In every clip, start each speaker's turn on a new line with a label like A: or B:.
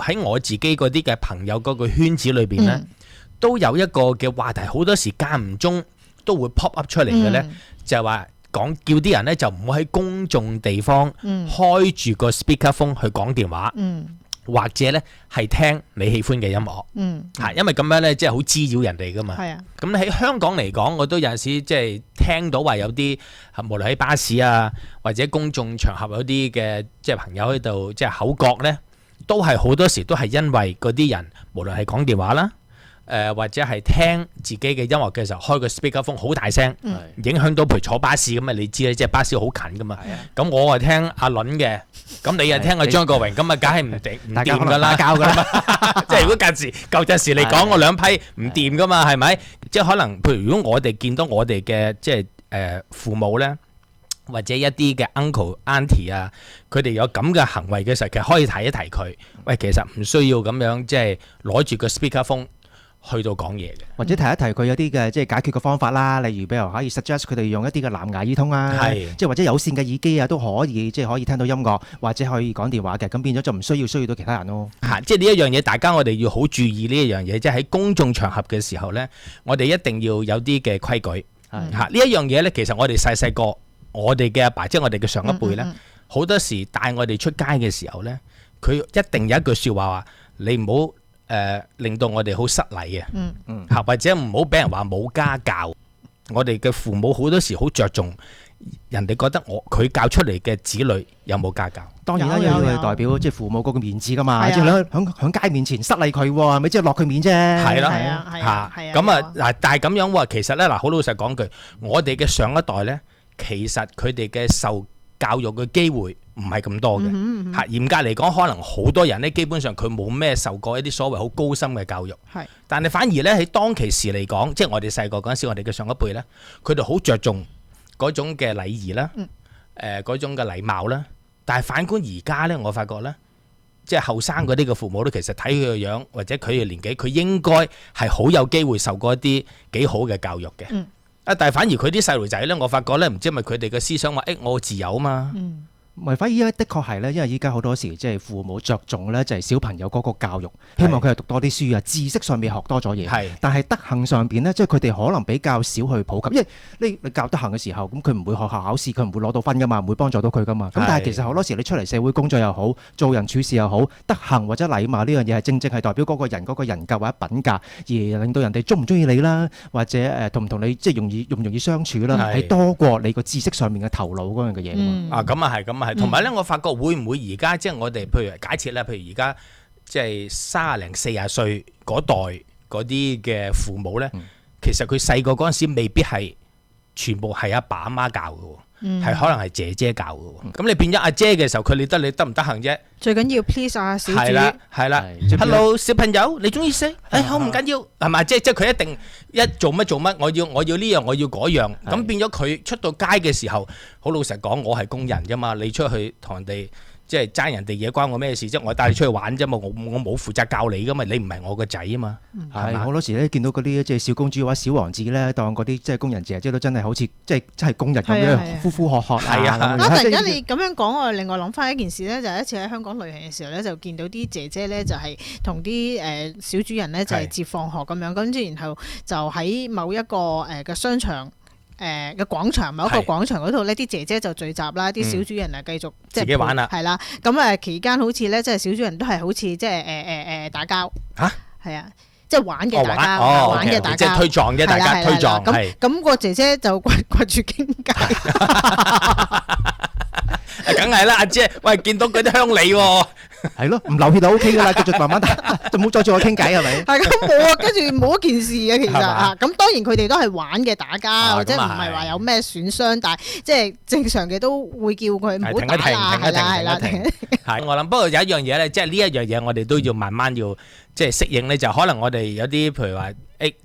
A: 喺我自己嗰啲嘅朋友嗰個圈子裏邊呢，都有一個嘅話題，好多時間唔中都會 pop up 出嚟嘅呢，就係話講叫啲人呢就唔好喺公眾地方開住個 speakerphone 去講電話。或者咧係聽你喜歡嘅音樂，因為咁樣咧即係好滋擾人哋噶嘛。咁喺香港嚟講，我都有陣時即係聽到話有啲無論喺巴士啊或者公眾場合有啲嘅即係朋友喺度即係口角咧，都係好多時都係因為嗰啲人無論係講電話啦。或者係聽自己嘅音樂嘅時候，開個 speakerphone 好大聲，影響到譬如坐巴士咁啊！你知咧，即係巴士好近噶嘛。咁我係聽阿倫嘅，咁你係聽阿張國榮，咁啊梗係唔掂噶啦，交噶啦。即係如果舊陣時嚟講，我兩批唔掂噶嘛，係咪？即係可能譬如如果我哋見到我哋嘅即係父母咧，或者一啲嘅 uncle auntie 啊，佢哋有咁嘅行為嘅時候，其實可以提一提佢。喂，其實唔需要咁樣即係攞住個 speakerphone。去到講嘢嘅，
B: 或者提一提佢有啲嘅即係解決嘅方法啦，例如比如可以 suggest 佢哋用一啲嘅藍牙耳筒啊，即係或者有線嘅耳機啊都可以，即係可以聽到音樂或者可以講電話嘅，咁變咗就唔需要到其他人咯。
A: 即係呢一樣嘢，大家我哋要好注意呢一樣嘢，即係喺公眾場合嘅時候呢，我哋一定要有啲嘅規矩。呢一樣嘢呢，其實我哋細個，我哋嘅阿爸即係我哋嘅上一輩呢，好多時帶我哋出街嘅時候呢，佢一定有一句説話話：你唔好。令到我哋好失禮啊，或者唔好俾人話冇家教。我哋嘅父母好多時好着重人哋覺得佢教出嚟嘅子女有冇家教。
B: 當然啦，要係代表即係父母嗰個面子噶嘛，即係響街面前失禮佢，係咪即係落佢面啫？係
A: 啦，咁啊嗱，但係咁樣喎，其實咧嗱，好老實講句，我哋嘅上一代咧，其實佢哋嘅受教育嘅機會唔係咁多嘅，嚴格嚟講，可能好多人咧，基本上佢冇咩受過一啲所謂好高深嘅教育，但係反而咧喺當其時嚟講，即係我哋細個嗰陣時，我哋嘅上一輩咧，佢哋好着重嗰種嘅禮儀啦，嗰種嘅禮貌啦。但係反觀而家咧，我發覺咧，即係後生嗰啲嘅父母咧，其實睇佢嘅樣或者佢嘅年紀，佢應該係好有機會受過一啲幾好嘅教育嘅。但係反而佢啲細路仔咧，我發覺咧，唔知係咪佢哋嘅思想話，我自由啊嘛。
B: 咪反而依家的確係咧，因為依家好多時即係父母着重咧，就係小朋友嗰個教育，希望佢係讀多啲書啊，知識上面學多咗嘢。但係德行上邊咧，即係佢哋可能比較少去普及，因為你教德行嘅時候，咁佢唔會學校考試，佢唔會攞到分噶嘛，唔會幫助到佢噶嘛。咁但係其實好多時你出嚟社會工作又好，做人處事又好，德行或者禮貌呢樣嘢係正正係代表嗰個人嗰個人格或者品格，而令到人哋中唔中意你啦，或者同唔同你即係容唔容易相處啦，係多過你個知識上面嘅頭腦嗰樣嘅嘢啊。
A: 咁啊係，咁啊係。同埋咧，我發覺會唔會而家即係我哋，譬如假設咧，譬如而家即係30零40歲嗰代嗰啲嘅父母咧，其實佢細個嗰陣時未必係全部係阿爸阿媽教嘅，係可能係姐姐教嘅。咁你變咗阿姐嘅時候，佢理得你得唔得行啫？
C: 最緊要 please 啊，小主。
A: 係啦 ，Hello 小朋友，你中意食？好唔緊要，係咪？即係佢一定一做乜做乜，我要呢樣，我要嗰樣。咁變咗佢出到街嘅時候，好老實講，我係工人啫嘛，你出去同人哋。即係爭人哋嘢關我咩事啫？我帶你出去玩啫嘛，我冇負責教你噶嘛，你唔係我個仔啊嘛。
B: 係好多時咧見到嗰啲即係小公主或者小王子咧，當嗰啲即係工人姐姐都真係好似即係真係工人咁樣呼呼喝喝。
A: 係啊！
C: 突然間你咁樣講，我另外諗翻一件事咧，就係一次喺香港旅行嘅時候咧，就見到啲姐姐咧就係同啲小主人咧就係接放學咁樣，跟住然後就喺某一個嘅商場。嘅廣場某一個廣場嗰度呢，啲姐姐就聚集啦，啲小主人啊繼續即係
A: 自己玩啦，
C: 係啦。咁期間好似咧，即係小主人都係好似即係打交嚇，係啊，即係玩嘅打交，玩嘅打交，
A: 即係推撞嘅大家推撞。
C: 咁個姐姐就掛住傾偈，
A: 梗係啦，阿姐，喂，見到嗰啲鄉里喎。
B: 係咯，唔流血就 O K 噶啦，繼續慢慢打，就唔好再同我傾偈係咪？係咁
C: 冇啊，跟住冇一件事嘅其實嚇，咁當然佢哋都係玩嘅打交，或者唔係話有咩損傷，但係即係正常嘅都會叫佢唔好打啦，係啦，
A: 係我諗，不過有一樣嘢咧，即係呢一樣嘢我哋都要慢慢要即係適應咧，就可能我哋有啲譬如話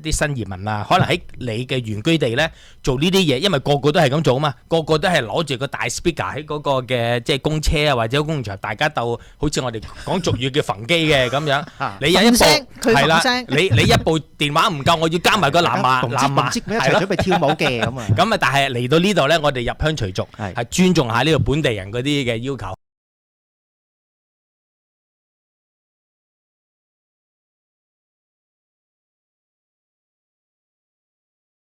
A: 啲新移民啊，可能喺你嘅原居地咧做呢啲嘢，因為個個都係咁做啊嘛，個個都係攞住個大 speaker 喺嗰個嘅即係公車啊或者工場，大家鬥好似我哋講俗語叫焚機嘅咁樣。你有一部係啦，你一部電話唔夠，我要加埋個藍牙，
B: 係咯，準備跳舞嘅咁啊。
A: 咁啊，但係嚟到呢度咧，我哋入鄉隨俗，係尊重下呢個本地人嗰啲嘅要求。